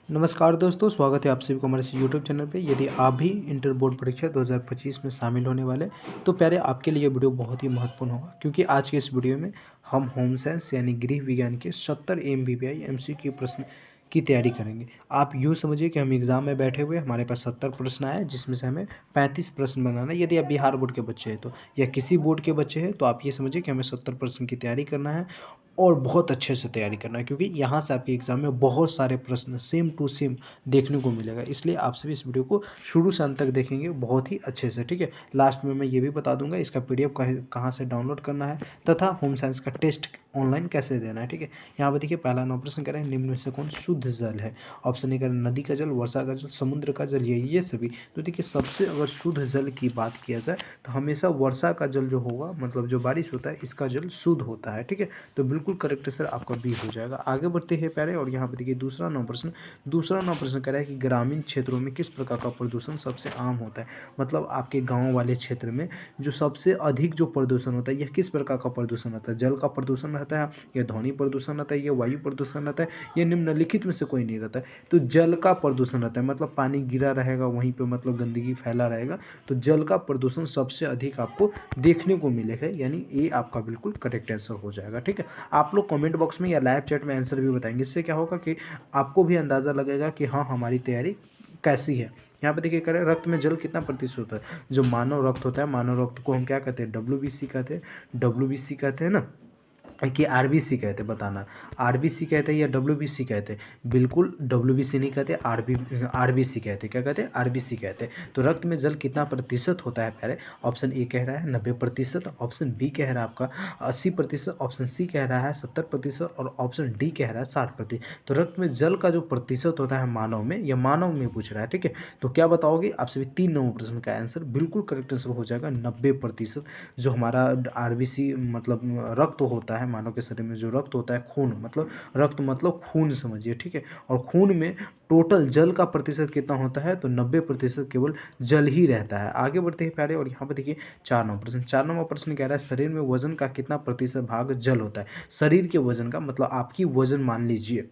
नमस्कार दोस्तों, स्वागत है आप सभी को हमारे इस यूट्यूब चैनल पे। यदि आप भी इंटर बोर्ड परीक्षा 2025 में शामिल होने वाले तो प्यारे आपके लिए वीडियो बहुत ही महत्वपूर्ण होगा, क्योंकि आज के इस वीडियो में हम होम साइंस यानी गृह विज्ञान के 70 MBBI MCQ प्रश्न की तैयारी करेंगे। आप यूँ समझिए कि हम एग्ज़ाम में बैठे हुए, हमारे पास 70 प्रश्न आए जिसमें से हमें 35 प्रश्न बनाना है। यदि आप बिहार बोर्ड के बच्चे हैं तो, या किसी बोर्ड के बच्चे हैं तो आप ये समझिए कि हमें 70 प्रश्न की तैयारी करना है और बहुत अच्छे से तैयारी करना है, क्योंकि यहाँ से आपके एग्ज़ाम में बहुत सारे प्रश्न सेम टू सेम देखने को मिलेगा। इसलिए आप सभी इस वीडियो को शुरू से अंत तक देखेंगे बहुत ही अच्छे से, ठीक है। लास्ट में मैं ये भी बता दूंगा इसका PDF कहाँ से डाउनलोड करना है तथा होम साइंस का टेस्ट ऑनलाइन कैसे देना है, ठीक है। यहाँ पर देखिए, पहला 9 प्रश्न कह रहे हैं निम्न में से कौन शुद्ध जल है। ऑप्शन ए कह रहे हैं नदी का जल, वर्षा का जल, समुद्र का जल, ये सभी। तो देखिए, सबसे अगर शुद्ध जल की बात किया जाए तो हमेशा वर्षा का जल जो होगा, मतलब जो बारिश होता है, इसका जल शुद्ध होता है, ठीक है। तो बिल्कुल करेक्ट सर, आपका बी हो जाएगा। आगे बढ़ते हैं प्यारे, और यहाँ पर देखिए दूसरा 9 प्रश्न कह रहा है कि ग्रामीण क्षेत्रों में किस प्रकार का प्रदूषण सबसे आम होता है। मतलब आपके गांव वाले क्षेत्र में जो सबसे अधिक जो प्रदूषण होता है, यह किस प्रकार का प्रदूषण होता है। जल का प्रदूषण रहता है, या ध्वनि प्रदूषण रहता है, या वायु प्रदूषण रहता है, या निम्नलिखित में से कोई नहीं रहता है। तो जल का प्रदूषण रहता है, मतलब पानी गिरा रहेगा वहीं पर, मतलब गंदगी फैला रहेगा। तो जल का प्रदूषण सबसे अधिक आपको देखने को मिलेगा, यानी ये आपका बिल्कुल करेक्ट आंसर हो जाएगा, ठीक है। आप लोग कमेंट बॉक्स में या लाइव चैट में आंसर भी बताएंगे। इससे क्या होगा कि आपको भी अंदाज़ा लगेगा कि हाँ, हमारी तैयारी कैसी है। यहाँ पे देखिए, करें रक्त में जल कितना प्रतिशत होता है। जो मानव रक्त होता है, मानव रक्त को हम क्या कहते हैं, WBC कहते हैं। WBC कहते हैं ना, कि RBC कहते हैं, बताना RBC कहते हैं या WBC कहते हैं। बिल्कुल WBC नहीं कहते, RBC कहते हैं। क्या कहते हैं, RBC कहते हैं। तो रक्त में जल कितना प्रतिशत होता है प्यारे। ऑप्शन ए कह रहा है 90%, ऑप्शन बी कह रहा है आपका 80%, ऑप्शन सी कह रहा है 70%, और ऑप्शन डी कह रहा है 60%। तो रक्त में जल का जो प्रतिशत होता है मानव में, या मानव में पूछ रहा है, ठीक है। तो क्या बताओगे आप सभी, 3 नंबर प्रश्न का आंसर बिल्कुल करेक्ट आंसर हो जाएगा 90%। जो हमारा RBC मतलब रक्त होता है, मानव के शरीर में जो रक्त होता है, खून मतलब रक्त मतलब खून समझिए, ठीक है। और खून में टोटल जल का प्रतिशत कितना होता है, तो 90% केवल जल ही रहता है। आगे बढ़ते हैं प्यारे, और यहाँ पर देखिए 4 नंबर प्रश्न कह रहा है शरीर में वजन का कितना प्रतिशत भाग जल होता है। शरीर के वजन का मतलब आपकी वजन मान लीजिए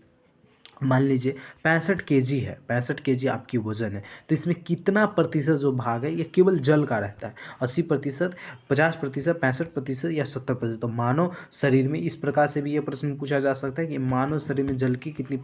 65 kg है, 65 kg आपकी वजन है, तो इसमें कितना प्रतिशत जो भाग है ये केवल जल का रहता है। 80%, 50%, 65% या 70%। तो मानव शरीर में इस प्रकार से भी ये प्रश्न पूछा जा सकता है कि मानव शरीर में जल की कितनी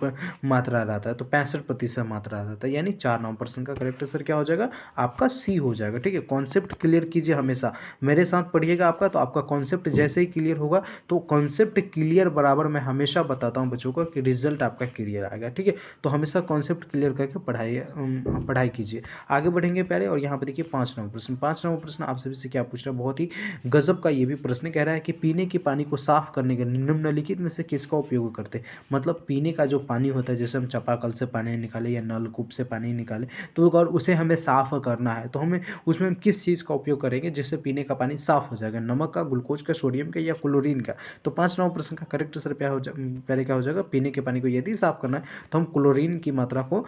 मात्रा रहता है, तो 65% मात्रा रहता है। यानी 4 नंबर प्रश्न का करेक्ट आंसर क्या हो जाएगा, आपका सी हो जाएगा, ठीक है। कॉन्सेप्ट क्लियर कीजिए, हमेशा मेरे साथ पढ़िएगा आपका, तो आपका कॉन्सेप्ट जैसे ही क्लियर होगा, तो कॉन्सेप्ट क्लियर बराबर मैं हमेशा बताता हूँ बच्चों को कि रिजल्ट आपका क्लियर आएगा, ठीक है। तो हमेशा कॉन्सेप्ट क्लियर करके पढ़ाई कीजिए। आगे बढ़ेंगे प्यारे, और यहाँ पे देखिए 5 नंबर प्रश्न आप सभी से क्या पूछ रहा है, बहुत ही गजब का ये भी प्रश्न कह रहा है कि पीने के पानी को साफ करने के निम्नलिखित में से किसका उपयोग करते हैं। मतलब पीने का जो पानी होता है, जैसे हम चापाकल से पानी निकाले या नलकूप से पानी निकाले, तो अगर उसे हमें साफ करना है तो हमें उसमें हम किस चीज़ का उपयोग करेंगे जिससे पीने का पानी साफ हो जाएगा। नमक का, ग्लूकोज का, सोडियम का, या क्लोरीन का। तो 5 नंबर प्रश्न का करेक्ट आंसर पहले क्या हो जाएगा, पीने के पानी को यदि साफ करना है तो हम क्लोरीन की मात्रा को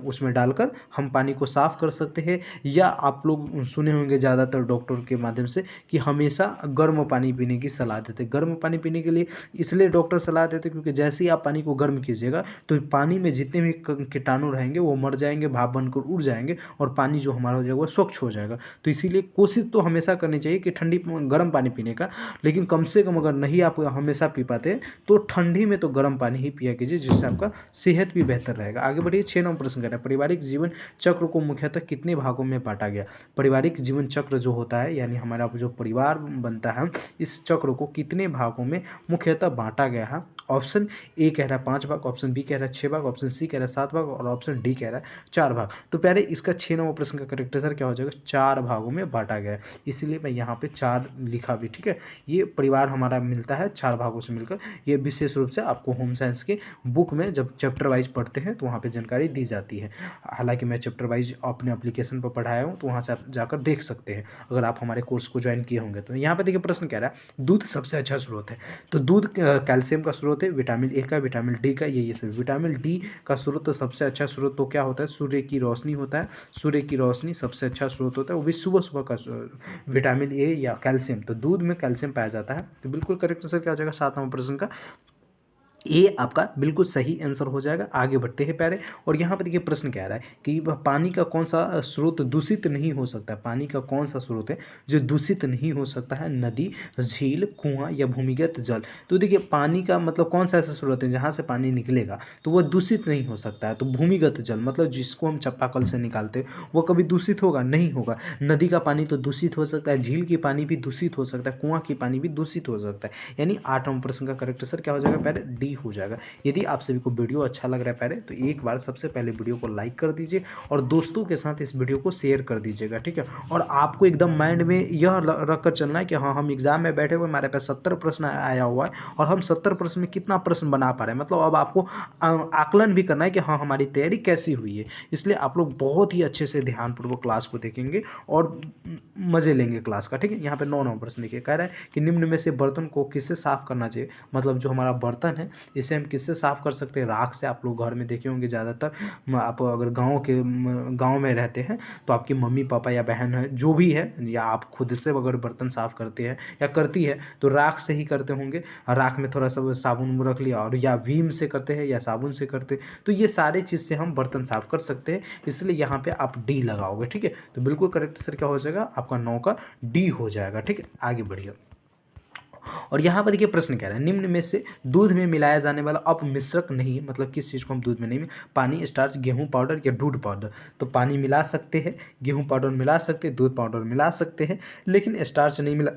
उसमें डालकर हम पानी को साफ कर सकते हैं। या आप लोग सुने होंगे ज़्यादातर डॉक्टर के माध्यम से कि हमेशा गर्म पानी पीने की सलाह देते हैं। गर्म पानी पीने के लिए इसलिए डॉक्टर सलाह देते हैं क्योंकि जैसे ही आप पानी को गर्म कीजिएगा तो पानी में जितने भी कीटाणु रहेंगे वो मर जाएंगे, भाप बनकर उड़ जाएंगे, और पानी जो हमारा हो जाएगा वो स्वच्छ हो जाएगा। तो इसीलिए कोशिश तो हमेशा करनी चाहिए कि गर्म पानी पीने का, लेकिन कम से कम अगर नहीं आप हमेशा पी पाते तो ठंडी में तो गर्म पानी ही पिया कीजिए, जिससे आपका सेहत भी बेहतर रहेगा। आगे बढ़िए, 6 नंबर प्रश्न कर रहा है पारिवारिक जीवन चक्र को मुख्यतः कितने भागों में बांटा गया। पारिवारिक जीवन चक्र जो होता है, यानी हमारा जो परिवार बनता है, इस चक्र को कितने भागों में मुख्यतः बांटा गया है। ऑप्शन ए कह रहा है 5 भाग, ऑप्शन बी कह रहा है 6 भाग, ऑप्शन सी कह रहा है 7 भाग, और ऑप्शन डी कह रहा है 4 भाग। तो प्यारे, इसका 6 नंबर प्रश्न का करेक्ट आंसर क्या हो जाएगा, 4 भागों में बांटा गया है। इसीलिए मैं यहाँ पे 4 लिखा भी, ठीक है। ये परिवार हमारा मिलता है 4 भागों से मिलकर। ये विशेष रूप से आपको होम साइंस के बुक में जब चैप्टर वाइज पढ़ते हैं तो वहाँ पे जानकारी दी जाती है। हालांकि मैं चैप्टर वाइज अपने एप्लीकेशन पर पढ़ाया हूँ, तो वहाँ से आप जाकर देख सकते हैं अगर आप हमारे कोर्स को ज्वाइन किए होंगे। तो यहाँ पे देखिए, प्रश्न कह रहा है दूध सबसे अच्छा स्रोत है। तो दूध कैल्शियम का स्रोत है, विटामिन ए का, विटामिन डी का, ये सब। विटामिन डी का स्रोत, तो सबसे अच्छा स्रोत तो क्या होता है, सूर्य की रोशनी होता है। सूर्य की रोशनी सबसे अच्छा स्रोत होता है, वो भी सुबह सुबह का विटामिन ए या कैल्शियम। तो दूध में कैल्शियम पाया जाता है। तो बिल्कुल करेक्ट आंसर क्या हो जाएगा 7 नंबर प्रश्न का, ये आपका बिल्कुल सही आंसर हो जाएगा। आगे बढ़ते हैं प्यारे, और यहाँ पर देखिए प्रश्न कह रहा है कि वह पानी का कौन सा स्रोत दूषित नहीं हो सकता। पानी का कौन सा स्रोत है जो दूषित नहीं हो सकता है? नदी, झील, कुआं या भूमिगत जल। तो देखिए पानी का मतलब कौन सा ऐसा स्रोत है जहाँ से पानी निकलेगा तो वह दूषित नहीं हो सकता है। तो भूमिगत जल मतलब जिसको हम चापाकल से निकालते हैं वो कभी दूषित होगा? नहीं होगा। नदी का पानी तो दूषित हो सकता है, झील की पानी भी दूषित हो सकता है, कुआं की पानी भी दूषित हो सकता है। यानी 8वां प्रश्न का करेक्ट आंसर क्या हो जाएगा प्यारे? डी हो जाएगा। यदि आप सभी को वीडियो अच्छा लग रहा है प्यारे तो एक बार सबसे पहले वीडियो को लाइक कर दीजिए और दोस्तों के साथ इस वीडियो को शेयर कर दीजिएगा, ठीक है। और आपको एकदम माइंड में यह रख कर चलना है कि हाँ हम एग्जाम में बैठे हुए, हमारे पास 70 प्रश्न आया हुआ है और हम 70 प्रश्न में कितना प्रश्न बना पा रहे हैं। मतलब अब आपको आकलन भी करना है कि हाँ हमारी तैयारी कैसी हुई है। इसलिए आप लोग बहुत ही अच्छे से ध्यानपूर्वक क्लास को देखेंगे और मजे लेंगे क्लास का, ठीक है। यहाँ पे 9वां प्रश्न देखिए, कह रहा है कि निम्न में से बर्तन को किससे साफ करना चाहिए। मतलब जो हमारा बर्तन है इसे हम किससे साफ कर सकते हैं? राख से। आप लोग घर में देखे होंगे ज़्यादातर, आप अगर गांव में रहते हैं तो आपकी मम्मी पापा या बहन है जो भी है, या आप खुद से अगर बर्तन साफ करते हैं या करती है तो राख से ही करते होंगे। राख में थोड़ा सा साबुन रख लिया और या विम से करते हैं या साबुन से करते, तो ये सारे चीज़ से हम बर्तन साफ कर सकते हैं। इसलिए यहाँ पे आप डी लगाओगे, ठीक है। तो बिल्कुल करेक्ट आंसर क्या हो जाएगा आपका? 9 का डी हो जाएगा, ठीक है। आगे बढ़िए, और यहाँ पर देखिए प्रश्न कह रहा है निम्न में से दूध में मिलाया जाने वाला अपमिश्रक नहीं, मतलब किस चीज़ को हम दूध में नहीं, पानी, स्टार्च, गेहूं पाउडर या दूध पाउडर। तो पानी मिला सकते हैं, गेहूं पाउडर मिला सकते हैं, दूध पाउडर मिला सकते हैं, लेकिन स्टार्च नहीं मिला।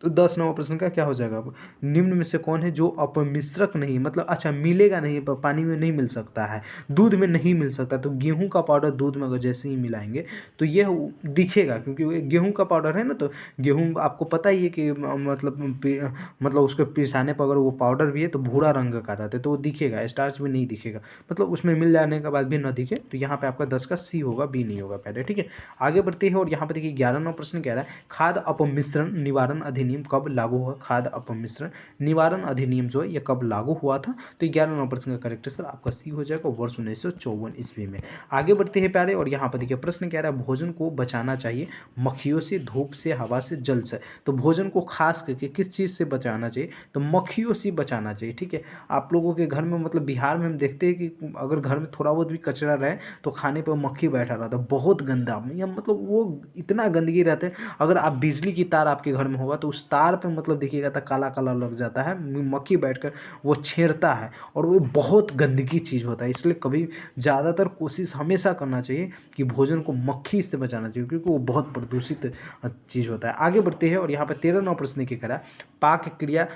तो 10वां प्रश्न का क्या हो जाएगा? अब निम्न में से कौन है जो अपमिश्रक नहीं, मतलब अच्छा मिलेगा नहीं, पानी में नहीं मिल सकता है, दूध में नहीं मिल सकता। तो गेहूं का पाउडर दूध में अगर जैसे ही मिलाएंगे तो यह दिखेगा, क्योंकि गेहूं का पाउडर है ना। तो गेहूं आपको पता ही है कि मतलब उसको पिसाने पर अगर वो पाउडर भी है तो भूरा रंग का रहता है, तो वो दिखेगा। स्टार्च भी नहीं दिखेगा, मतलब उसमें मिल जाने के बाद भी ना दिखे। तो यहाँ पे आपका 10 का सी होगा, बी नहीं होगा पहले, ठीक है। आगे बढ़ते हैं, और यहाँ पे देखिए 11वां प्रश्न कह रहा है खाद्य अपमिश्रण निवारण अधिनियम कब लागू हुआ? खाद्य अपमिश्रण निवारण अधिनियम जो है ये कब लागू हुआ था? तो 11वां प्रश्न का करेक्ट आंसर आपका सी हो जाएगा, वर्ष 1954 ईस्वी में। आगे बढ़ते हैं प्यारे, और यहाँ पर देखिए प्रश्न कह रहा है भोजन को बचाना चाहिए मक्खियों से, धूप से, हवा से, जल से। तो भोजन को खास करके किस चीज़ से बचाना चाहिए? तो मक्खियों से बचाना चाहिए, ठीक है। आप लोगों के घर में, मतलब बिहार में हम देखते हैं कि अगर घर में थोड़ा बहुत भी कचरा रहे तो खाने पर मक्खी बैठा रहता है, बहुत गंदा, या मतलब वो इतना गंदगी रहता है। अगर आप बिजली की तार आपके घर में होगा तो उस तार पे मतलब देखिएगा तो काला काला लग जाता है, मक्खी बैठकर वो छेड़ता है और वो बहुत गंदगी चीज़ होता है। इसलिए कभी ज़्यादातर कोशिश हमेशा करना चाहिए कि भोजन को मक्खी से बचाना चाहिए, क्योंकि वो बहुत प्रदूषित चीज़ होता है। आगे बढ़ते हैं, और यहाँ पर 13वां प्रश्न की करा पाक क्रिया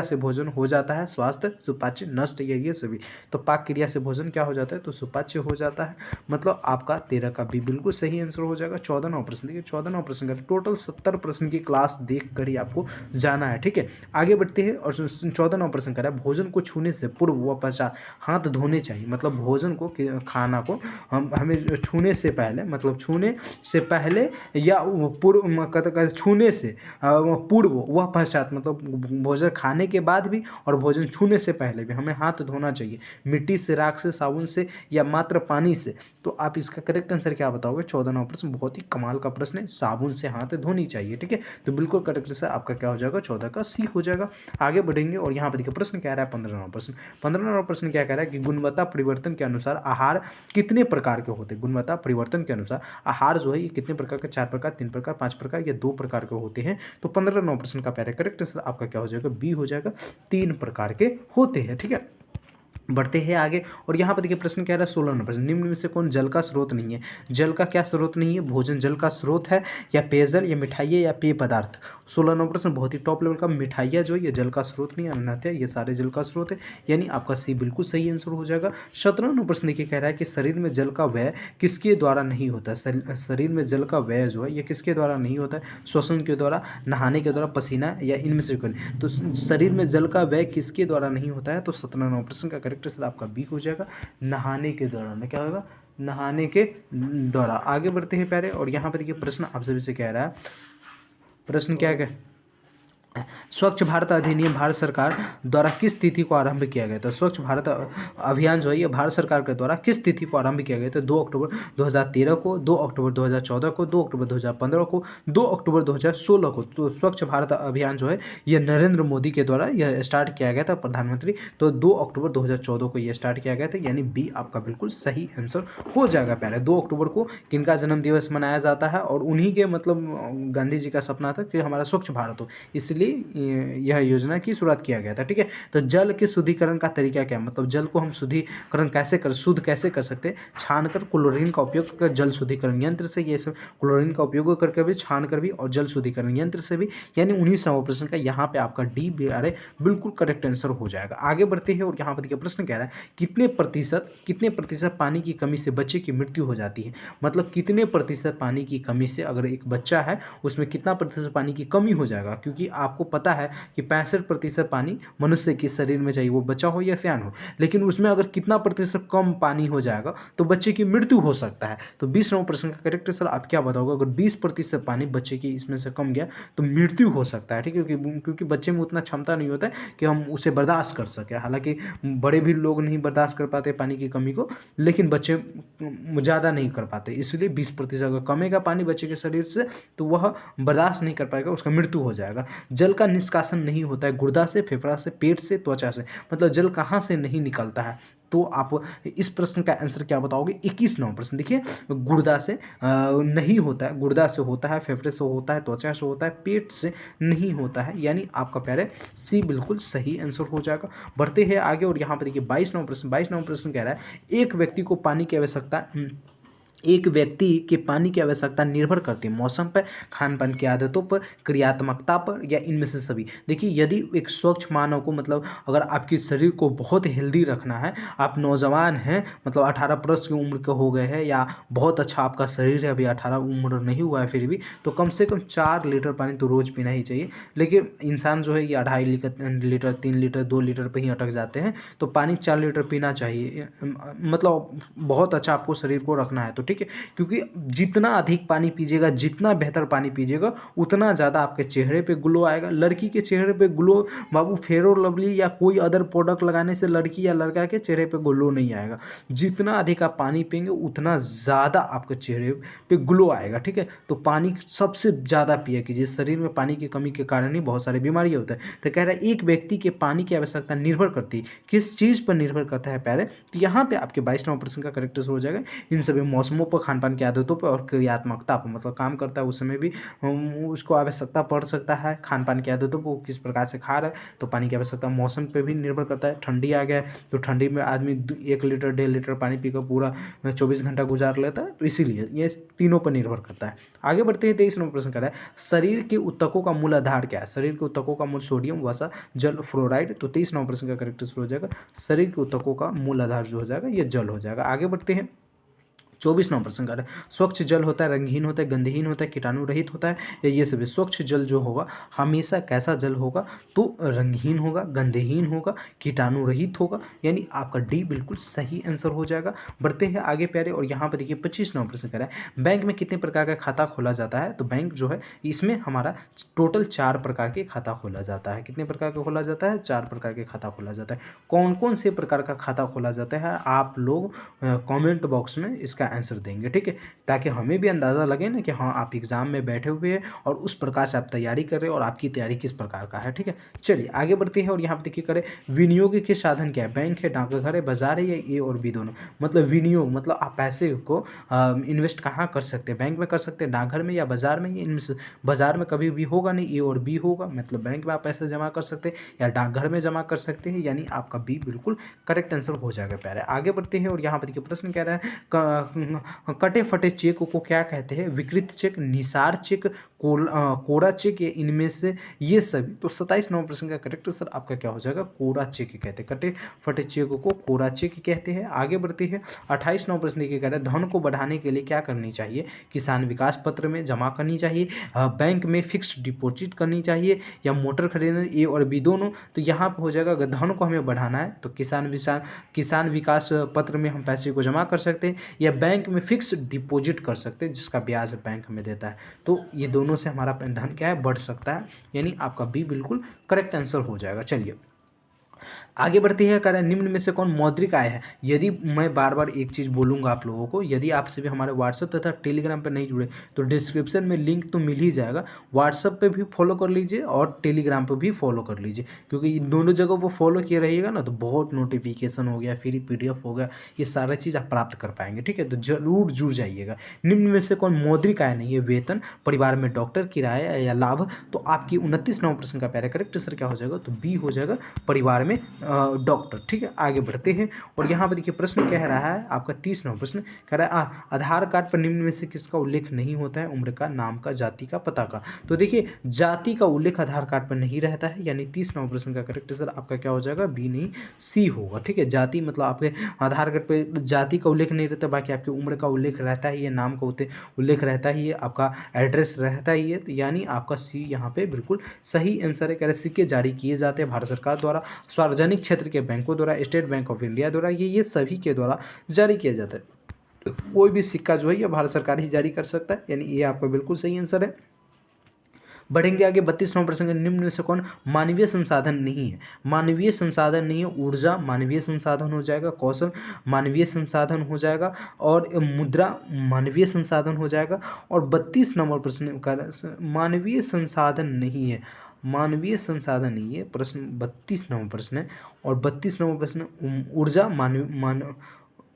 से भोजन हो जाता है स्वास्थ्य, सुपाच्य, नष्ट, या ये सभी। तो पाक क्रिया से भोजन क्या हो जाता है? तो सुपाच्य हो जाता है। मतलब आपका 13 का भी बिल्कुल सही आंसर हो जाएगा। 14वां प्रश्न देखिए, 14वां प्रश्न का टोटल 70 प्रश्न की क्लास देख कर ही आपको जाना है, ठीक है। आगे बढ़ते हैं, और 14वां प्रश्न करा भोजन को छूने से पूर्व व पश्चात हाथ धोने चाहिए। मतलब भोजन को, खाना को हमें छूने से पहले, मतलब छूने से पहले या पूर्व, छूने से पूर्व व पश्चात, मतलब भोजन खाने के बाद भी और भोजन छूने से पहले भी हमें हाथ धोना चाहिए। मिट्टी से, राख से, साबुन से, या मात्र पानी से। तो आप इसका करेक्ट आंसर क्या बताओगे? 14वां प्रश्न बहुत ही कमाल का प्रश्न है, साबुन से हाथ धोनी चाहिए, ठीक है। तो बिल्कुल करेक्ट आंसर आपका क्या हो जाएगा? 14 का सी हो जाएगा। आगे बढ़ेंगे, और यहाँ पर देखिए प्रश्न क्या रहा है? 15वां प्रश्न। 15वां प्रश्न क्या कह रहा है कि गुणवत्ता परिवर्तन के अनुसार आहार कितने प्रकार के होते हैं? गुणवत्ता परिवर्तन के अनुसार आहार जो है ये कितने प्रकार के? 4 प्रकार, 3 प्रकार, 5 प्रकार या 2 प्रकार के होते हैं? तो 15वां प्रश्न का पहले करेक्ट आंसर आपका क्या हो जाएगा? बी हो जाएगा, 3 प्रकार के होते हैं, ठीक है। बढ़ते हैं आगे, और यहाँ पर देखिए प्रश्न क्या रहा है? 16वां प्रश्न निम्न में से कौन जल का स्रोत नहीं है? जल का क्या स्रोत नहीं है? भोजन जल का स्रोत है, या पेयजल, या मिठाइयाँ, या पेय पदार्थ। 16वां प्रश्न बहुत ही टॉप लेवल का, मिठाइयाँ जो है ये जल का स्रोत नहीं है, अन्यथा ये सारे जल का स्रोत है, यानी आपका सी बिल्कुल सही आंसर हो जाएगा। 17वां प्रश्न देखिए कह रहा है कि शरीर में जल का व्यय किसके द्वारा नहीं होता? शरीर में जल का व्यय जो है ये किसके द्वारा नहीं होता है? श्वसन के द्वारा, नहाने के द्वारा, पसीना, या इनमें से कोई। तो शरीर में जल का व्यय किसके द्वारा नहीं होता है? तो 17वां प्रश्न का करेक्ट आंसर आपका बी हो जाएगा, नहाने के दौरान। क्या होगा? नहाने के द्वारा। आगे बढ़ते हैं प्यारे, और यहाँ पर देखिए प्रश्न आप सभी से कह रहा है, प्रश्न क्या है? स्वच्छ भारत अधिनियम भारत सरकार द्वारा किस तिथि को आरंभ किया गया था? स्वच्छ भारत अभियान जो है ये भारत सरकार के द्वारा किस तिथि को आरंभ किया गया था? 2 अक्टूबर 2013 को, 2 अक्टूबर 2014 को, 2 अक्टूबर 2015 को, 2 अक्टूबर 2016 को। तो स्वच्छ भारत अभियान जो है ये नरेंद्र मोदी के द्वारा यह स्टार्ट किया गया था, प्रधानमंत्री। तो 2 अक्टूबर 2014 को ये स्टार्ट किया गया था, यानी बी आपका बिल्कुल सही आंसर हो जाएगा प्यारे। 2 अक्टूबर को किनका जन्म दिवस मनाया जाता है? और उन्हीं के मतलब गांधी जी का सपना था कि हमारा स्वच्छ भारत हो, इसलिए यह योजना की शुरुआत किया गया था। ठीक है, तो जल के शुद्धिकरण का तरीका क्या है? मतलब जल को हम शुद्धिकरण शुद्ध कैसे कर सकते हैं? छान कर, क्लोरीन का उपयोग कर, जल शुद्धिकरण यंत्र से, ये सब क्लोरीन का उपयोग करके भी, छान कर भी, और जल शुद्धिकरण यंत्र से भी, यानी 19वां प्रश्न का यहाँ पे आपका डी बिल्कुल करेक्ट आंसर हो जाएगा। आगे बढ़ते हैं और यहाँ पर देखिए प्रश्न कह रहा है कितने प्रतिशत पानी की कमी से बच्चे की मृत्यु हो जाती है? मतलब कितने प्रतिशत पानी की कमी से, अगर एक बच्चा है उसमें कितना प्रतिशत पानी की कमी हो जाएगा? क्योंकि आपको पता है कि 65% पानी मनुष्य के शरीर में चाहिए, वो बच्चा हो या सियान हो, लेकिन उसमें अगर कितना प्रतिशत कम पानी हो जाएगा तो बच्चे की मृत्यु हो सकता है। तो 20वां प्रश्न का करेक्ट आंसर आप क्या बताओगे? अगर 20% पानी बच्चे की इसमें से कम गया तो मृत्यु हो सकता है। ठीक है, क्योंकि बच्चे में उतना क्षमता नहीं होता है कि हम उसे बर्दाश्त कर सकें। हालांकि बड़े भी लोग नहीं बर्दाश्त कर पाते पानी की कमी को, लेकिन बच्चे ज़्यादा नहीं कर पाते, इसलिए 20% अगर कमेगा पानी बच्चे के शरीर से तो वह बर्दाश्त नहीं कर पाएगा, उसका मृत्यु हो जाएगा। जल का निष्कासन नहीं होता है गुर्दा से, फेफड़ा से, पेट से, त्वचा से, मतलब जल कहाँ से नहीं निकलता है? तो आप इस प्रश्न का आंसर क्या बताओगे? 21वां प्रश्न देखिए, गुर्दा से नहीं होता है, गुर्दा से होता है, फेफड़े से होता है, त्वचा से होता है, पेट से नहीं होता है, यानी आपका प्यारे सी बिल्कुल सही आंसर हो जाएगा। बढ़ते हैं आगे और यहाँ पर देखिए 22वां प्रश्न कह रहा है एक व्यक्ति को पानी की आवश्यकता एक व्यक्ति के पानी की आवश्यकता निर्भर करती है मौसम पर, खान पान की आदतों पर, क्रियात्मकता पर, या इनमें से सभी। देखिए यदि एक स्वच्छ मानव को, मतलब अगर आपके शरीर को बहुत हेल्दी रखना है, आप नौजवान हैं, मतलब 18 प्लस की उम्र के हो गए हैं, या बहुत अच्छा आपका शरीर है, अभी 18 उम्र नहीं हुआ है फिर भी, तो कम से कम 4 लीटर पानी तो रोज़ पीना ही चाहिए। लेकिन इंसान जो है ये 2.5 लीटर 3 लीटर 2 लीटर पर ही अटक जाते हैं, तो पानी 4 लीटर पीना चाहिए। मतलब बहुत अच्छा आपको शरीर को रखना है तो ठीक है, क्योंकि जितना अधिक पानी पीजिएगा, जितना बेहतर पानी पीजिएगा, उतना ज़्यादा आपके चेहरे पे ग्लो आएगा। लड़की के चेहरे पे ग्लो बाबू फेयर और लवली या कोई अदर प्रोडक्ट लगाने से लड़की या लड़का के चेहरे पे ग्लो नहीं आएगा। जितना अधिक आप पानी पिएंगे उतना ज़्यादा आपके चेहरे पे ग्लो आएगा। ठीक है, तो पानी सबसे ज़्यादा पिया कीजिए, शरीर में पानी की कमी के कारण ही बहुत सारी बीमारियाँ होता है। तो कह रहा है एक व्यक्ति के पानी की आवश्यकता निर्भर करती है, किस चीज़ पर निर्भर करता है प्यारे? तो यहाँ पे आपके 22वां प्रश्न का करेक्ट हो जाएगा इन सभी मौसमों पर, खान पान की आदतों पर, और क्रियात्मकता पर, मतलब काम करता है उस समय भी उसको आवश्यकता पड़ सकता है। खान पान की आदतों को किस प्रकार से खा रहा है, तो पानी की आवश्यकता मौसम पे भी निर्भर करता है। ठंडी आ गया तो ठंडी में आदमी 1 लीटर 1.5 लीटर पानी पीकर पूरा 24 घंटा गुजार लेता है, तो इसीलिए ये तीनों पर निर्भर करता है। आगे बढ़ते हैं 23वां प्रश्न कर रहा है शरीर के ऊतकों का मूल आधार क्या है? शरीर के ऊतकों का मूल सोडियम, वसा, जल, फ्लोराइड। तो 23वां प्रश्न का करेक्ट हो जाएगा शरीर के ऊतकों का मूल आधार जो हो जाएगा ये जल हो जाएगा। आगे बढ़ते हैं 24वां प्रश्न कर रहा है स्वच्छ जल होता है, रंगहीन होता है, गंधहीन होता है, कीटाणु रहित होता है, या ये सभी? स्वच्छ जल जो होगा हमेशा कैसा जल होगा? तो रंगहीन होगा, गंधहीन होगा, कीटाणु रहित होगा, यानी आपका डी बिल्कुल सही आंसर हो जाएगा। बढ़ते हैं आगे प्यारे और यहाँ पर देखिए 25वां प्रश्न कर रहा है बैंक में कितने प्रकार का खाता खोला जाता है? तो बैंक जो है इसमें हमारा टोटल 4 प्रकार के खाता खोला जाता है। कितने प्रकार का खोला जाता है? 4 प्रकार के खाता खोला जाता है। कौन कौन से प्रकार का खाता खोला जाता है आप लोग कमेंट बॉक्स में इसका आंसर देंगे, ठीक है, ताकि हमें भी अंदाज़ा लगे ना कि हाँ आप एग्ज़ाम में बैठे हुए हैं और उस प्रकार से आप तैयारी कर रहे हैं और आपकी तैयारी किस प्रकार का है। ठीक है, चलिए आगे बढ़ते हैं और यहाँ पर देखिए करें विनियोग के साधन क्या है? बैंक है, डाकघर है, बाजार है, या ए और बी दोनों? मतलब विनियोग मतलब आप पैसे को इन्वेस्ट कहाँ कर सकते हैं? बैंक में कर सकते हैं, डाकघर में, या बाजार में? ये बाजार में कभी भी होगा नहीं, ए और बी होगा। मतलब बैंक में आप पैसे जमा कर सकते हैं या डाकघर में जमा कर सकते हैं, यानी आपका बी बिल्कुल करेक्ट आंसर हो जाएगा प्यारे। आगे बढ़ते हैं और यहाँ पर देखिए प्रश्न कह रहा है कटे फटे चेक को क्या कहते हैं? विकृत चेक, निसार चेक, कोरा चेक, या इनमें से ये सभी? तो 27वां प्रश्न का करेक्ट आंसर आपका क्या हो जाएगा? कोरा चेक कहते हैं। कटे फटे चेक को कोरा चेक कहते हैं। आगे बढ़ते हैं 28वां प्रश्न देखिए कह रहा है धन को बढ़ाने के लिए क्या करनी चाहिए? किसान विकास पत्र में जमा करनी चाहिए, बैंक में फिक्स्ड डिपॉजिट करनी चाहिए, या मोटर खरीदने? ए और बी दोनों। तो यहाँ पर हो जाएगा अगर धन को हमें बढ़ाना है तो किसान विकास पत्र में हम पैसे को जमा कर सकते हैं, या बैंक में फिक्स डिपॉजिट कर सकते हैं जिसका ब्याज बैंक हमें देता है। तो ये दोनों दोनों से हमारा धन क्या है, बढ़ सकता है, यानी आपका बी बिल्कुल करेक्ट आंसर हो जाएगा। चलिए आगे बढ़ते हैं, कह रहा है निम्न में से कौन मौद्रिक आय है। यदि मैं बार बार एक चीज़ बोलूँगा आप लोगों को, यदि आपसे भी हमारे व्हाट्सअप तथा टेलीग्राम पर नहीं जुड़े तो डिस्क्रिप्शन में लिंक तो मिल ही जाएगा, व्हाट्सअप पे भी फॉलो कर लीजिए और टेलीग्राम पे भी फॉलो कर लीजिए, क्योंकि इन दोनों जगह वो फॉलो किए रहिएगा ना तो बहुत नोटिफिकेशन हो गया, फ्री PDF हो गया, ये सारा चीज़ आप प्राप्त कर पाएंगे। ठीक है, तो जरूर जुड़ जाइएगा। निम्न में से कौन मौद्रिक आय नहीं है, वेतन, परिवार में डॉक्टर, किराया या लाभ। तो आपकी 29 नंबर प्रश्न का पहले करेक्ट आंसर क्या हो जाएगा, तो बी हो जाएगा, परिवार में डॉक्टर। ठीक है, आगे बढ़ते हैं और यहाँ पर देखिए प्रश्न कह रहा है आपका 30 नंबर प्रश्न कह रहा है आधार कार्ड पर निम्न में से किसका उल्लेख नहीं होता है, उम्र का, नाम का, जाति का, पता का। तो देखिए जाति का उल्लेख आधार कार्ड पर नहीं रहता है, यानी 30 नंबर प्रश्न का करेक्ट आंसर आपका क्या हो जाएगा, बी नहीं सी होगा। ठीक है, जाति मतलब आपके आधार कार्ड पर जाति का उल्लेख नहीं रहता, बाकी आपकी उम्र का उल्लेख रहता ही है, नाम का उल्लेख रहता ही है, आपका एड्रेस रहता ही है, तो यानी आपका सी यहाँ पे बिल्कुल सही आंसर है। कह रहे सिक्के जारी किए जाते हैं भारत सरकार द्वारा, सार्वजनिक क्षेत्र के बैंकों द्वारा, स्टेट बैंक ऑफ इंडिया द्वारा, ये सभी के द्वारा जारी किया जाता है। तो कोई भी सिक्का जो है ये भारत सरकार ही जारी कर सकता है, यानी ये आपका बिल्कुल सही आंसर है। बढ़ेंगे आगे 32 नंबर प्रश्न, निम्न में से कौन मानवीय संसाधन नहीं है। मानवीय संसाधन नहीं है, ऊर्जा मानवीय संसाधन हो जाएगा, कौशल मानवीय संसाधन हो जाएगा, और मुद्रा मानवीय संसाधन हो जाएगा। और 32 नंबर प्रश्न का मानवीय संसाधन नहीं है, मानवीय संसाधन नहीं है, प्रश्न 32 नंबर प्रश्न है। और 32 नंबर प्रश्न ऊर्जा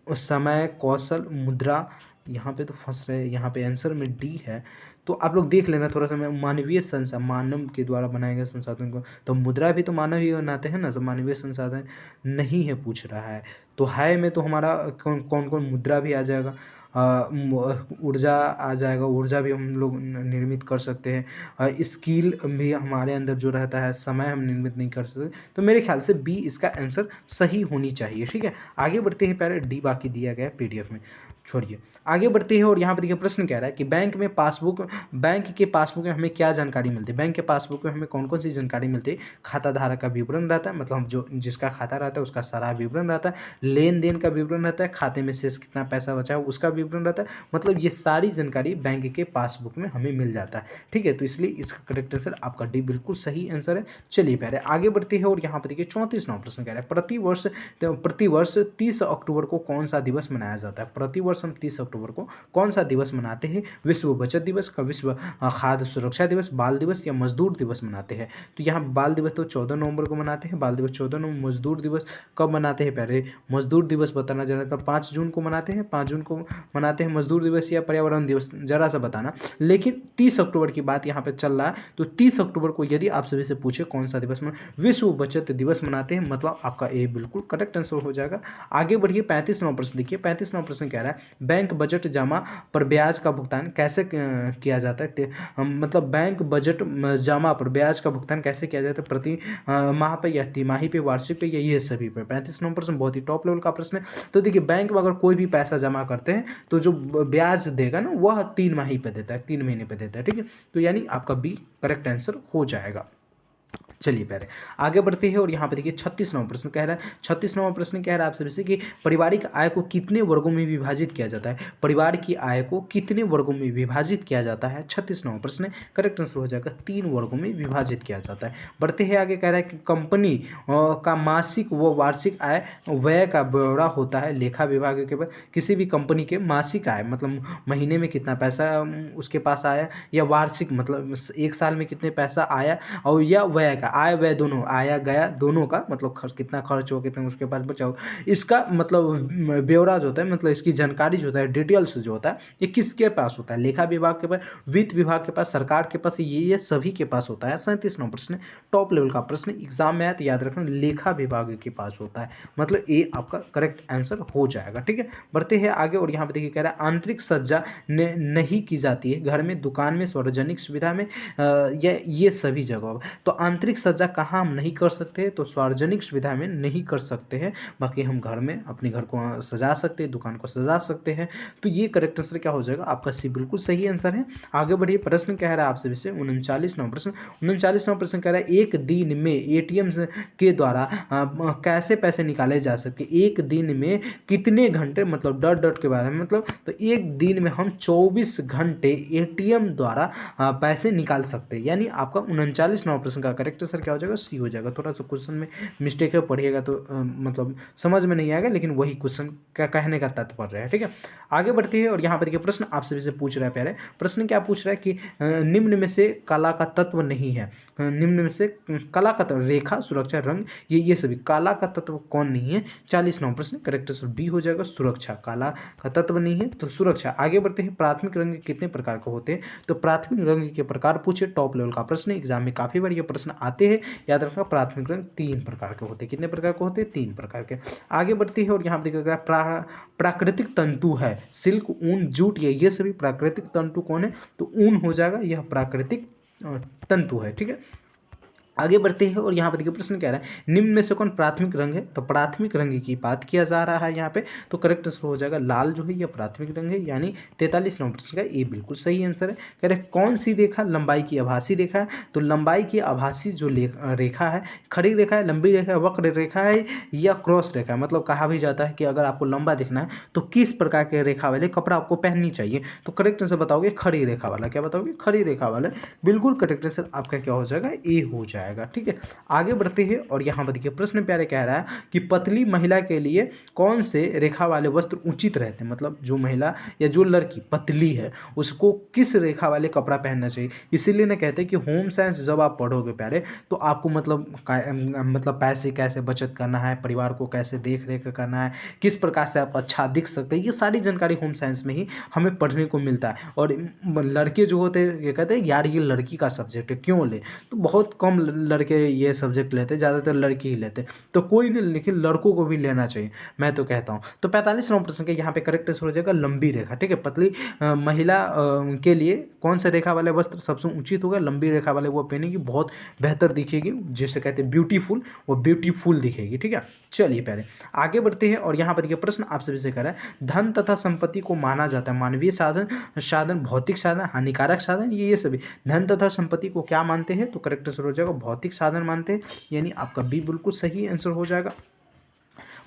समय, कौशल, मुद्रा, यहाँ पे तो फंस रहे, यहाँ पे आंसर में डी है, तो आप लोग देख लेना थोड़ा सा। मानवीय संसाधन मानव के द्वारा बनाए गए संसाधन को, तो मुद्रा भी तो मानव ही बनाते हैं ना, तो मानवीय संसाधन नहीं है पूछ रहा है। तो है में तो हमारा कौन कौन मुद्रा भी आ जाएगा, ऊर्जा आ जाएगा, ऊर्जा भी हम लोग निर्मित कर सकते हैं, स्किल भी हमारे अंदर जो रहता है, समय हम निर्मित नहीं कर सकते। तो मेरे ख्याल से बी इसका आंसर सही होनी चाहिए। ठीक है, आगे बढ़ते हैं, पहले डी बाकी दिया गया है PDF में, छोड़िए आगे बढ़ते हैं। और यहाँ पर देखिए प्रश्न कह रहा है कि बैंक के पासबुक में हमें क्या जानकारी मिलती है। बैंक के पासबुक में हमें कौन कौन सी जानकारी मिलती है, खाता धारक का विवरण रहता है, मतलब हम जो जिसका खाता रहता है उसका सारा विवरण रहता है, लेन देन का विवरण रहता है, खाते में शेष कितना पैसा बचा है उसका विवरण रहता है, मतलब ये सारी जानकारी बैंक के पासबुक में हमें मिल जाता है। ठीक है, तो इसलिए इसका करेक्ट आंसर आपका डी बिल्कुल सही आंसर है। चलिए पहले आगे बढ़ते हैं और यहाँ पर देखिए 34 नंबर प्रश्न कह रहा है प्रतिवर्ष 30 अक्टूबर को कौन सा दिवस मनाया जाता है। प्रतिवर्ष हम 30 अक्टूबर को कौन सा दिवस मनाते हैं, विश्व बचत दिवस का, विश्व खाद्य सुरक्षा दिवस, बाल दिवस या मजदूर दिवस मनाते हैं। तो यहाँ बाल दिवस तो 14 नवंबर को मनाते हैं, बाल दिवस 14 नवंबर। मजदूर दिवस कब मनाते हैं, पहले मजदूर दिवस बताना जरा, कब 5 जून को मनाते हैं, 5 जून को मनाते हैं मजदूर दिवस या पर्यावरण दिवस, जरा सा बताना। लेकिन 30 अक्टूबर की बात यहाँ पे चल रहा है, तो 30 अक्टूबर को यदि आप सभी से पूछे कौन सा दिवस विश्व बचत दिवस मनाते हैं, मतलब आपका ए बिल्कुल करेक्ट आंसर हो जाएगा। आगे बढ़िए 35 नंबर प्रश्न देखिए, 35 नंबर प्रश्न कह रहा है बैंक बजट जमा पर ब्याज का भुगतान कैसे किया जाता है, मतलब बैंक बजट जमा पर ब्याज का भुगतान कैसे किया जाता है, प्रति माह पे या तिमाही पे, वार्षिक पे या ये सभी पे। 35 नंबर प्रश्न बहुत ही टॉप लेवल का प्रश्न है। तो देखिए बैंक में अगर कोई भी पैसा जमा करते हैं तो जो ब्याज देगा ना वह 3 माही पे देता है, 3 महीने पे देता है। ठीक है, तो यानी आपका बी करेक्ट आंसर हो जाएगा। चलिए पहले आगे बढ़ते हैं और यहाँ पे देखिए 36 नंबर प्रश्न कह रहा है, 36 नंबर प्रश्न कह रहा है आपसे कि पारिवारिक आय को कितने वर्गों में विभाजित किया जाता है। परिवार की आय को कितने वर्गों में विभाजित किया जाता है, 36 नंबर प्रश्न करेक्ट आंसर हो जाएगा 3 वर्गों में विभाजित किया जाता है। बढ़ते हैं आगे, कह रहा है कि कंपनी का मासिक व वार्षिक आय व्यय का ब्यौरा होता है लेखा विभाग के पास। किसी भी कंपनी के मासिक आय मतलब महीने में कितना पैसा उसके पास आया, या वार्षिक मतलब एक साल में कितने पैसा आया, और या व्यय का, आय व्यय दोनों, आया गया दोनों का, मतलब कितना खर्च हो, कितना उसके पास बचा हो, इसका मतलब ब्यौरा जो होता है, मतलब इसकी जानकारी जो होता है, डिटेल्स जो होता है, ये किसके पास होता है, लेखा विभाग के पास, वित्त विभाग के पास, सरकार के पास, ये सभी के पास होता है। 37 नंबर प्रश्न टॉप लेवल का प्रश्न, एग्जाम में आया तो याद रखना लेखा विभाग के पास होता है, मतलब ये आपका करेक्ट आंसर हो जाएगा। ठीक है, बढ़ते हैं आगे और यहाँ पे देखिए कह रहा है आंतरिक सज्जा नहीं की जाती है घर में, दुकान में, सार्वजनिक सुविधा में, ये सभी जगह। तो आंतरिक सार्वजनिक सज्जा कहाँ हम नहीं कर सकते हैं, तो सार्वजनिक सुविधा में नहीं कर सकते हैं, बाकी हम घर में अपने घर को सजा सकते हैं, दुकान को सजा सकते हैं। तो ये करेक्ट आंसर क्या हो जाएगा आपका सी, बिल्कुल सही आंसर है। आगे बढ़िए, प्रश्न कह रहा है आपसे विषय 39वां प्रश्न। 39वां प्रश्न कह रहा है एक दिन में एटीएम के द्वारा कैसे पैसे निकाले जा सकते हैं, एक दिन में कितने घंटे, मतलब डॉट डॉट के बारे में, मतलब तो एक दिन में हम 24 घंटे एटीएम द्वारा पैसे निकाल सकते हैं। यानी आपका 39वां प्रश्न का करेक्ट आंसर क्या हो जाएगा, सी हो जाएगा। थोड़ा सा क्वेश्चन में मिस्टेक है, पढ़िएगा तो मतलब समझ में नहीं आएगा, लेकिन वही क्वेश्चन का कहने का तात्पर्य है। ठीक है, आगे बढ़ते हैं और यहाँ पर देखिए प्रश्न आपसे से पूछ रहा है। पहले प्रश्न क्या पूछ रहा है कि निम्न में से कला का तत्व नहीं है, निम्न में से कला का तत्व, रेखा, सुरक्षा, रंग, ये सभी कला का तत्व कौन नहीं है। 40वां प्रश्न करेक्ट आंसर बी हो जाएगा, सुरक्षा। कला का तत्व नहीं है तो सुरक्षा। आगे बढ़ते हैं, प्राथमिक रंग कितने प्रकार के होते हैं, तो प्राथमिक रंग के प्रकार पूछे, टॉप लेवल का प्रश्न, एग्जाम में काफी बार ये प्रश्न आते हैं, याद रखना। प्राथमिक रंग 3 प्रकार के होते हैं, कितने प्रकार के होते हैं, 3 प्रकार के। आगे बढ़ती है और यहाँ पर देखा गया प्राकृतिक तंतु है, सिल्क, ऊन, जूट, ये सभी प्राकृतिक तंतु कौन है, तो ऊन हो जाएगा, यह प्राकृतिक तंतु है। ठीक है, आगे बढ़ते हैं और यहाँ पर देखिए प्रश्न कह रहा है निम्न में से कौन प्राथमिक रंग है, तो प्राथमिक रंग की बात किया जा रहा है यहाँ पे, तो करेक्ट आंसर हो जाएगा लाल जो है यह प्राथमिक रंग है, यानी 43वां प्रश्न का ए बिल्कुल सही आंसर है। कह रहे कौन सी रेखा लंबाई की आभासी रेखा है, तो लंबाई की आभासी जो रेखा है, खड़ी रेखा है, लंबी रेखा है, वक्र रेखा है या क्रॉस रेखा है। मतलब कहा भी जाता है कि अगर आपको लंबा दिखना है तो किस प्रकार के रेखा वाले कपड़ा आपको पहननी चाहिए, तो करेक्ट आंसर बताओगे खड़ी रेखा वाला। क्या बताओगे, खड़ी रेखा वाला, बिल्कुल करेक्ट आंसर आपका क्या हो जाएगा, ए हो जाएगा। ठीक है, आगे बढ़ते हैं और यहाँ पर देखिए प्रश्न प्यारे कह रहा है कि पतली महिला के लिए कौन से रेखा वाले वस्त्र उचित रहते हैं, मतलब जो महिला या जो लड़की पतली है उसको किस रेखा वाले कपड़ा पहनना चाहिए। इसीलिए ना कहते हैं कि होम साइंस जब आप पढ़ोगे प्यारे तो आपको मतलब पैसे कैसे बचत करना है, परिवार को कैसे देख रेख करना है, किस प्रकार से आप अच्छा दिख सकते हैं, ये सारी जानकारी होम साइंस में ही हमें पढ़ने को मिलता है। और लड़के जो होते हैं ये कहते हैं यार ये लड़की का सब्जेक्ट है क्यों ले, तो बहुत कम लड़के ये सब्जेक्ट लेते, ज़्यादातर लड़के ही लेते, तो कोई नहीं, लेकिन लड़कों को भी लेना चाहिए मैं तो कहता हूँ। तो 45वां प्रश्न के यहाँ पे करेक्ट आंसर हो जाएगा लंबी रेखा। ठीक है, पतली महिला के लिए कौन सा रेखा वाले वस्त्र सबसे उचित होगा, लंबी रेखा वाले वो पहनेगी, बहुत बेहतर दिखेगी, जिसे कहते हैं ब्यूटीफुल, वो ब्यूटीफुल दिखेगी। ठीक है, चलिए पहले आगे बढ़ते हैं और यहाँ पर देखिए प्रश्न आपसे विषय कर रहा है धन तथा संपत्ति को माना जाता है मानवीय साधन, भौतिक साधन, हानिकारक साधन, ये सभी। धन तथा संपत्ति को क्या मानते हैं, तो करेक्ट आंसर हो जाएगा भौतिक साधन मानते हैं, यानी आपका बी बिल्कुल सही आंसर हो जाएगा।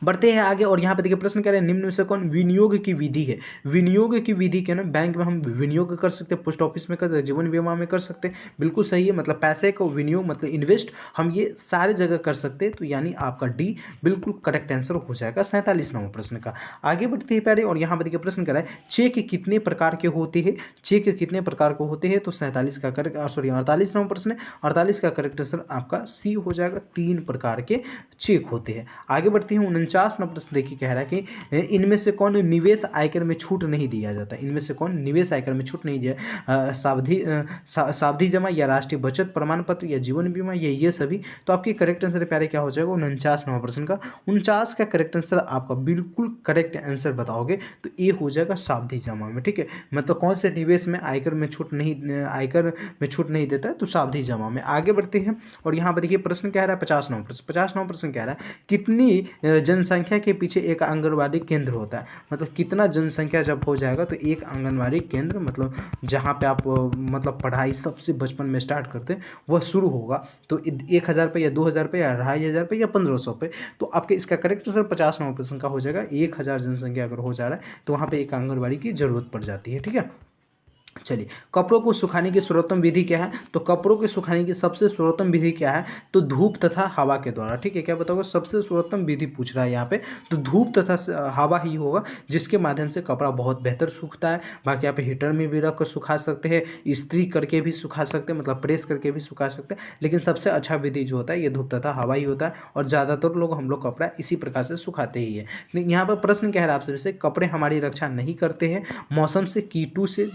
बढ़ते हैं आगे और यहाँ पे देखिए प्रश्न कह रहे हैं निम्न में से कौन विनियोग की विधि है। विनियोग की विधि के ना बैंक में हम विनियोग कर सकते हैं, पोस्ट ऑफिस में कर सकते हैं, जीवन बीमा में कर सकते हैं, बिल्कुल सही है। मतलब पैसे को विनियोग मतलब इन्वेस्ट हम ये सारे जगह कर सकते हैं, तो यानी आपका डी बिल्कुल करेक्ट आंसर हो जाएगा 47वां प्रश्न का। आगे बढ़ते हैं प्यारे और यहाँ पर देखिए प्रश्न कह रहा है चेक कितने प्रकार के होते हैं, चेक कितने प्रकार के होते हैं, तो 47 का करेक्ट 48वां प्रश्न है, 48 का करेक्ट आंसर आपका सी हो जाएगा, 3 प्रकार के चेक होते हैं। आगे बढ़ते हैं 49वां प्रश्न देखिए कह रहा है कि इनमें से कौन निवेश आयकर में छूट नहीं दिया जाता, इनमें से कौन निवेश आयकर में छूट नहीं दिया, सावधि जमा या राष्ट्रीय बचत प्रमाण पत्र या जीवन बीमा ये सभी। तो आपकी करेक्ट आंसर प्यारे क्या हो जाएगा 49वां प्रश्न का। 49 का करेक्ट आंसर आपका बिल्कुल करेक्ट आंसर बताओगे तो ये हो जाएगा सावधि जमा में। ठीक है, मतलब कौन से निवेश में आयकर में छूट नहीं देता है, तो सावधि जमा में। आगे बढ़ते हैं और यहाँ पर देखिए प्रश्न क्या रहा है 50वां प्रश्न। 50वां प्रश्न कह रहा है कितनी जनसंख्या के पीछे एक आंगनबाड़ी केंद्र होता है, मतलब कितना जनसंख्या जब हो जाएगा तो एक आंगनबाड़ी केंद्र, मतलब जहाँ पे आप मतलब पढ़ाई सबसे बचपन में स्टार्ट करते हैं वह शुरू होगा, तो 1000 पे या 2000 पे या 2500 पे या 1500 पे। तो आपके इसका करेक्ट आंसर 50वां प्रश्न का हो जाएगा 1000 जनसंख्या अगर हो जा रहा है तो वहाँ पे एक आंगनबाड़ी की जरूरत पड़ जाती है। ठीक है, चलिए कपड़ों को सुखाने की सर्वोत्तम विधि क्या है, तो कपड़ों के सुखाने की सबसे सर्वोत्तम विधि क्या है, तो धूप तथा हवा के द्वारा। ठीक है, क्या बताओगे सबसे सर्वोत्तम विधि पूछ रहा है यहाँ पे, तो धूप तथा हवा ही होगा, जिसके माध्यम से कपड़ा बहुत बेहतर सूखता है। बाकी आप हीटर में भी रख कर सुखा सकते हैं, इस्त्री करके भी सुखा सकते हैं, मतलब प्रेस करके भी सुखा सकते हैं, लेकिन सबसे अच्छा विधि जो होता है ये धूप तथा हवा ही होता है, और ज़्यादातर लोग हम लोग कपड़ा इसी प्रकार से सुखाते ही है। लेकिन यहाँ पर प्रश्न कह रहा है आपसे जैसे कपड़े हमारी रक्षा नहीं करते हैं मौसम से, कीटों से,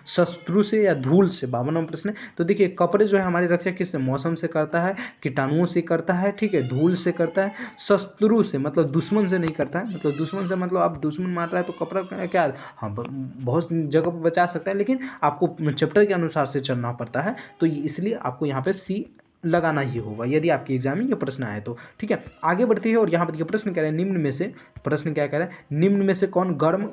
शत्रु से या धूल से। 52वां प्रश्न है, तो देखिए कपड़े जो है हमारी रक्षा किससे, मौसम से करता है, कीटाणुओं से करता है, ठीक है, धूल से करता है, शत्रु से मतलब दुश्मन से नहीं करता है, मतलब दुश्मन से मतलब आप दुश्मन मार रहा है तो कपड़ा क्या, हाँ बहुत जगह पर बचा सकता है, लेकिन आपको चैप्टर के अनुसार से चलना पड़ता है, तो इसलिए आपको यहाँ पे सी लगाना ही होगा यदि आपके एग्जाम में ये प्रश्न आए तो। ठीक है, आगे बढ़ती है और यहाँ पर देखिए प्रश्न कह रहे हैं निम्न में से, प्रश्न क्या कह रहा है, निम्न में से कौन गर्म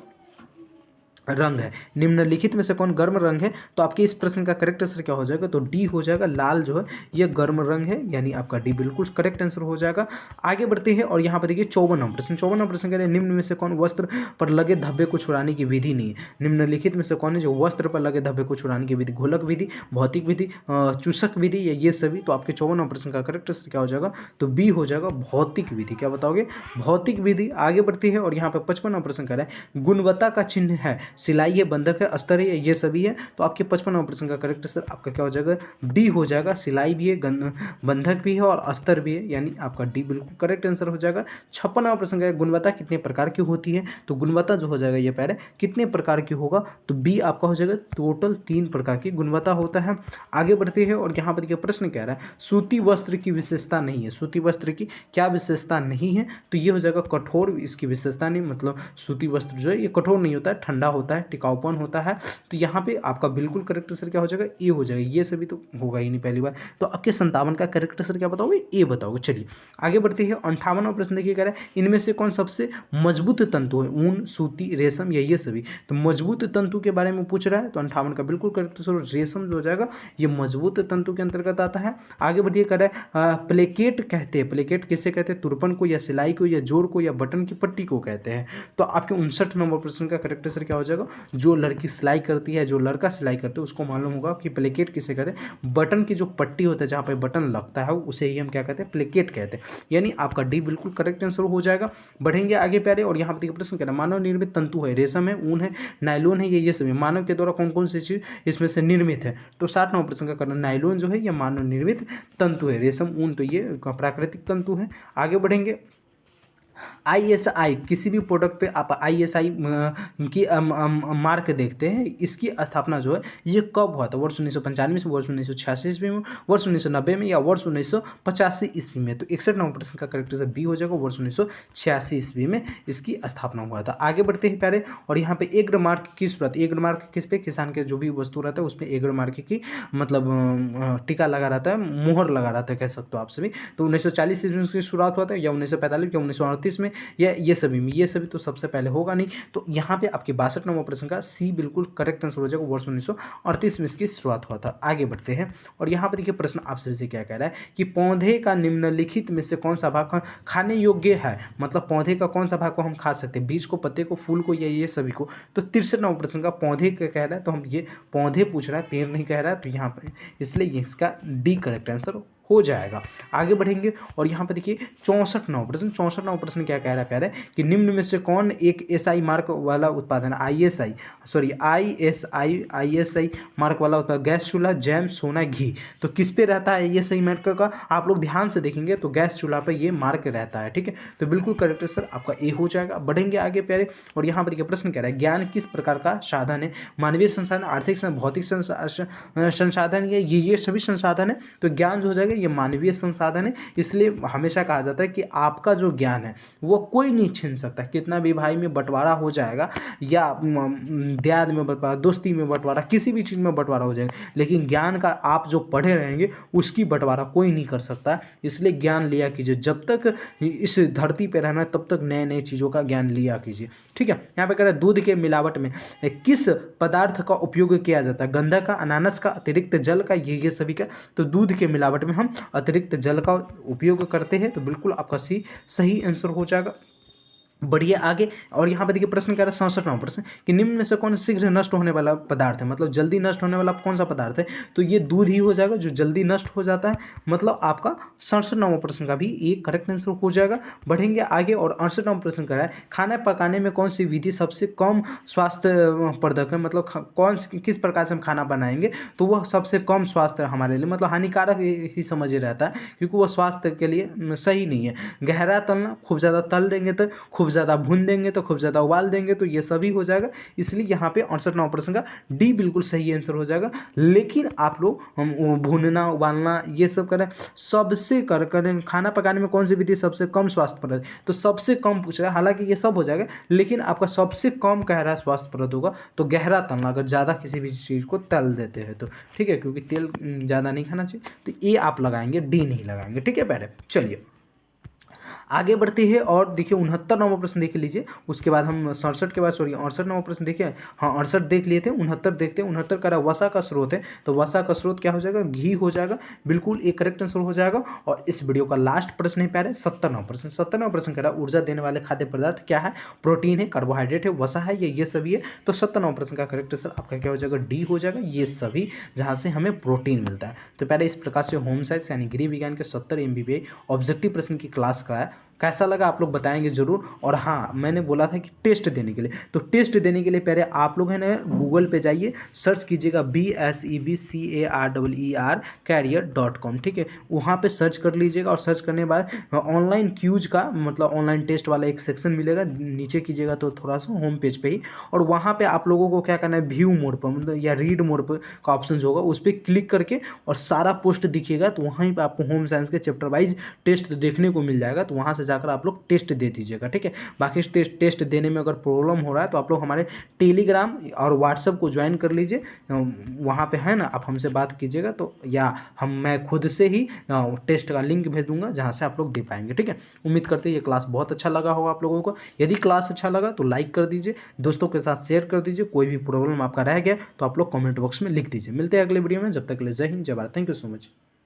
रंग है, निम्नलिखित में से कौन गर्म रंग है। तो आपके इस प्रश्न का करेक्ट आंसर क्या हो जाएगा, तो डी हो जाएगा। लाल जो है ये गर्म रंग है, यानी आपका डी बिल्कुल करेक्ट आंसर हो जाएगा। आगे बढ़ते हैं और यहाँ पर देखिए 54वां प्रश्न, 54वां प्रश्न कह रहे हैं निम्न में से कौन वस्त्र पर लगे धब्बे को छुड़ाने की विधि नहीं है। निम्नलिखित में से कौन है जो वस्त्र पर लगे धब्बे को छुड़ाने की विधि, घोलक विधि, भौतिक विधि, चूसक विधि, या ये सभी। तो आपके 54वां प्रश्न का करेक्ट आंसर क्या हो जाएगा, तो बी हो जाएगा, भौतिक विधि। क्या बताओगे, भौतिक विधि। आगे बढ़ती है और यहाँ पर 55वां प्रश्न कह रहा है गुणवत्ता का चिन्ह है, सिलाई है, बंधक है, अस्तर है, ये सभी है। तो आपके 55वां प्रश्न का करेक्ट आंसर आपका क्या हो जाएगा, डी हो जाएगा। सिलाई भी है, बंधक भी है और अस्तर भी है, यानी आपका डी बिल्कुल करेक्ट आंसर हो जाएगा। 56वां प्रश्न का गुणवत्ता कितने प्रकार की होती है। तो गुणवत्ता जो हो जाएगा ये पहले कितने प्रकार की होगा, तो बी आपका हो जाएगा, टोटल 3 प्रकार की गुणवत्ता होता है। आगे बढ़ते हैं और यहाँ पर देखिए प्रश्न कह रहा है सूती वस्त्र की विशेषता नहीं है, सूती वस्त्र की क्या विशेषता नहीं है। तो ये हो जाएगा कठोर, इसकी विशेषता नहीं, मतलब सूती वस्त्र जो है ये कठोर नहीं होता है, ठंडा होता है, टिकाऊपन होता है। तो यहाँ पे आपका बिल्कुल करेक्ट आंसर क्या हो जाएगा, ए हो जाएगा। ये सभी तो होगा ही नहीं पहली बार। तो आपके 57 का करेक्ट आंसर क्या बताओगे, ए बताओगे। चलिए आगे बढ़ते हैं। 58वां प्रश्न देखिए कह रहा है इनमें से कौन सबसे मजबूत तंतु है, ऊन, सूती, रेशम, या ये सभी। तो मजबूत तंतु के बारे में पूछ रहा है, तो 58 का बिल्कुल करेक्ट आंसर रेशम जो हो जाएगा, ये मजबूत तंतु के अंतर्गत आता है। आगे बढ़िए कह रहा है प्लेकेट कहते हैं, प्लेकेट किसे कहते हैं, तुरपन को, या सिलाई को, या जोड़ को, या बटन की पट्टी को कहते हैं। तो आपके 59 नंबर प्रश्न का करेक्ट आंसर क्या हो जाएगा, जो लड़की सिलाई करती है, जो लड़का सिलाई करते हैं उसको मालूम होगा कि प्लेकेट किसे कहते हैं। बटन की जो पट्टी होता है जहाँ पे बटन लगता है उसे ही हम क्या कहते हैं, प्लेकेट कहते हैं। यानी आपका डी बिल्कुल करेक्ट आंसर हो जाएगा। बढ़ेंगे आगे प्यारे और यहाँ पर प्रश्न कह रहा है मानव निर्मित तंतु है, रेशम है, ऊन है, नायलॉन है, ये सभी मानव के द्वारा कौन कौन सी चीज इसमें से निर्मित है। तो 60 नंबर प्रश्न का करना नायलॉन जो है ये मानव निर्मित तंतु है, रेशम, ऊन तो ये प्राकृतिक तंतु है। आगे बढ़ेंगे ISI किसी भी प्रोडक्ट पे आप ISI की मार्क देखते हैं, इसकी स्थापना जो है ये कब हुआ था, वर्ष 1995 में, वर्ष 1986 ईस्वी में, वर्ष 1990 में, या वर्ष 1985 ईस्वी में। तो 61 नंबर प्रश्न का करेक्ट आंसर बी हो जाएगा, वर्ष 1986 ईस्वी में इसकी स्थापना हुआ था। आगे बढ़ते हैं प्यारे और यहाँ पे एग्र मार्क की शुरुआत, एग्र मार्क किस पे, किसान के जो भी वस्तु रहता है उस पर एग्र मार्क की मतलब टीका लगा रहता है, मोहर लगा रहता है कह सकते हो आप सभी। तो 1940 ईस्वी में इसकी शुरुआत हुआ था, या 1945 या 1938 में, या ये सभी में, ये सभी तो सबसे पहले होगा नहीं। तो यहाँ पे आपके 62 नंबर प्रश्न का सी बिल्कुल करेक्ट आंसर हो जाएगा, वर्ष 1938 में इसकी शुरुआत हुआ था। आगे बढ़ते हैं और यहाँ पर देखिए प्रश्न आपसे से क्या कह रहा है कि पौधे का निम्नलिखित में से कौन सा भाग खाने योग्य है, मतलब पौधे का कौन सा भाग को हम खा सकते हैं, बीज को, पत्ते को, फूल को, या ये सभी को। तो 63 नंबर प्रश्न का पौधे का कह रहा है, तो हम ये पौधे पूछ रहा है, पेड़ नहीं कह रहा है, तो यहाँ पर इसलिए इसका डी करेक्ट आंसर हो जाएगा। आगे बढ़ेंगे और यहाँ पर देखिए 64 नंबर प्रश्न क्या कह रहा है प्यारे कि निम्न में से कौन एक SI मार्क वाला उत्पादन, ISI मार्क वाला उत्पादन, गैस चूल्हा, जैम, सोना, घी। तो किस पे रहता है ISI मार्क का, आप लोग ध्यान से देखेंगे तो गैस चूल्हा पे ये मार्क रहता है। ठीक है, तो बिल्कुल करेक्ट आंसर आपका ए हो जाएगा। बढ़ेंगे आगे प्यारे और यहाँ पर देखिए प्रश्न कह रहा है ज्ञान किस प्रकार का साधन है, मानवीय संसाधन, आर्थिक संसाधन, भौतिक संसाधन, ये सभी संसाधन है। तो ज्ञान जो हो जाएगा ये मानवीय संसाधन है, इसलिए हमेशा कहा जाता है कि आपका जो ज्ञान है वो कोई नहीं छीन सकता, कितना भी भाई में बंटवारा हो जाएगा, या देहात में बंटवारा, दोस्ती में बंटवारा, किसी भी चीज़ में बंटवारा हो जाएगा, लेकिन ज्ञान का आप जो पढ़े रहेंगे उसकी बंटवारा कोई नहीं कर सकता। इसलिए ज्ञान लिया कीजिए, जब तक इस धरती पर रहना तब तक नए नए चीज़ों का ज्ञान लिया कीजिए। ठीक है, यहाँ पे कह रहे हैं दूध के मिलावट में किस पदार्थ का उपयोग किया जाता है, गंधक का, अनानस का, अतिरिक्त जल का, ये सभी का। तो दूध के मिलावट में हम अतिरिक्त जल का उपयोग करते हैं, तो बिल्कुल आपका सी सही आंसर हो जाएगा। बढ़िए आगे और यहाँ पे देखिए प्रश्न कह रहा है 67 नंबर प्रश्न कि निम्न में से कौन शीघ्र नष्ट होने वाला पदार्थ है, मतलब जल्दी नष्ट होने वाला कौन सा पदार्थ है। तो ये दूध ही हो जाएगा जो जल्दी नष्ट हो जाता है, मतलब आपका 67 नंबर प्रश्न का भी एक करेक्ट आंसर हो जाएगा। बढ़ेंगे आगे और 68 नंबर प्रश्न कह रहा है खाना पकाने में कौन सी विधि सबसे कम स्वास्थ्य प्रदक है, मतलब किस प्रकार से हम खाना बनाएंगे तो वह सबसे कम स्वास्थ्य हमारे लिए, मतलब हानिकारक ही समझे रहता है, क्योंकि वह स्वास्थ्य के लिए सही नहीं है। गहरा तलना, खूब ज़्यादा तल देंगे तो खूब ज़्यादा भून देंगे तो खूब ज़्यादा उबाल देंगे तो ये सभी हो जाएगा। इसलिए यहाँ पे 68-9% का डी बिल्कुल सही आंसर हो जाएगा। लेकिन आप लोग हम भूनना उबालना ये सब करें, सबसे करें खाना पकाने में कौन सी विधि सबसे कम स्वास्थ्यप्रद है, तो सबसे कम पूछ रहा है। हालांकि ये सब हो जाएगा, लेकिन आपका सबसे कम कह रहा है स्वास्थ्यप्रद होगा तो गहरा तलना, अगर ज़्यादा किसी भी चीज़ को तल देते हैं तो ठीक है, क्योंकि तेल ज़्यादा नहीं खाना चाहिए। तो ये आप लगाएंगे, डी नहीं लगाएंगे, ठीक है पहले। चलिए आगे बढ़ते हैं और देखिए 69वां प्रश्न देख लीजिए। उसके बाद हम 67 के बाद 68वां प्रश्न देखिए। हाँ 68 देख लिए थे, 69 देखते हैं। 69 का वसा का स्रोत है, तो वसा का स्रोत क्या हो जाएगा, घी हो जाएगा। बिल्कुल एक करेक्ट आंसर हो जाएगा। और इस वीडियो का लास्ट प्रश्न है प्यारे 70वां प्रश्न। 70वां प्रश्न कह रहा है ऊर्जा देने वाले खाद्य पदार्थ क्या है, प्रोटीन है, कार्बोहाइड्रेट है, वसा है, ये सभी है। तो 70वां प्रश्न का करेक्ट आंसर आपका क्या हो जाएगा, डी हो जाएगा, ये सभी जहाँ से हमें प्रोटीन मिलता है। तो पहले इस प्रकार से होम साइंस यानी गृह विज्ञान के 70 MBBA ऑब्जेक्टिव प्रश्न की क्लास का है। कैसा लगा आप लोग बताएंगे जरूर। और हाँ मैंने बोला था कि टेस्ट देने के लिए, तो टेस्ट देने के लिए पहले आप लोग है ना गूगल पे जाइए, सर्च कीजिएगा BSEBCAREER career.com, ठीक है। वहाँ पे सर्च कर लीजिएगा और सर्च करने के बाद ऑनलाइन क्यूज का मतलब ऑनलाइन टेस्ट वाला एक सेक्शन मिलेगा, नीचे कीजिएगा तो थोड़ा सा होम पेज पे ही। और वहाँ पे आप लोगों को क्या करना है, व्यू मोड पर मतलब या रीड मोड पर का ऑप्शन होगा, उस पर क्लिक करके और सारा पोस्ट दिखेगा, तो वहीं पर आपको होम साइंस के चैप्टर वाइज टेस्ट देखने को मिल जाएगा। तो वहाँ से जाकर आप लोग टेस्ट दे दीजिएगा, ठीक है। बाकी टेस्ट देने में अगर प्रॉब्लम हो रहा है तो आप लोग हमारे टेलीग्राम और व्हाट्सएप को ज्वाइन कर लीजिए, वहाँ पे है ना, आप हमसे बात कीजिएगा तो या मैं खुद से ही टेस्ट का लिंक भेज दूंगा जहाँ से आप लोग दे पाएंगे, ठीक है। उम्मीद करते हैं ये क्लास बहुत अच्छा लगा होगा आप लोगों को। यदि क्लास अच्छा लगा तो लाइक कर दीजिए, दोस्तों के साथ शेयर कर दीजिए। कोई भी प्रॉब्लम आपका रह गया तो आप लोग कमेंट बॉक्स में लिख दीजिए। मिलते हैं अगले वीडियो में, जब तक के लिए जय हिंद जय Bharat. Thank you so much.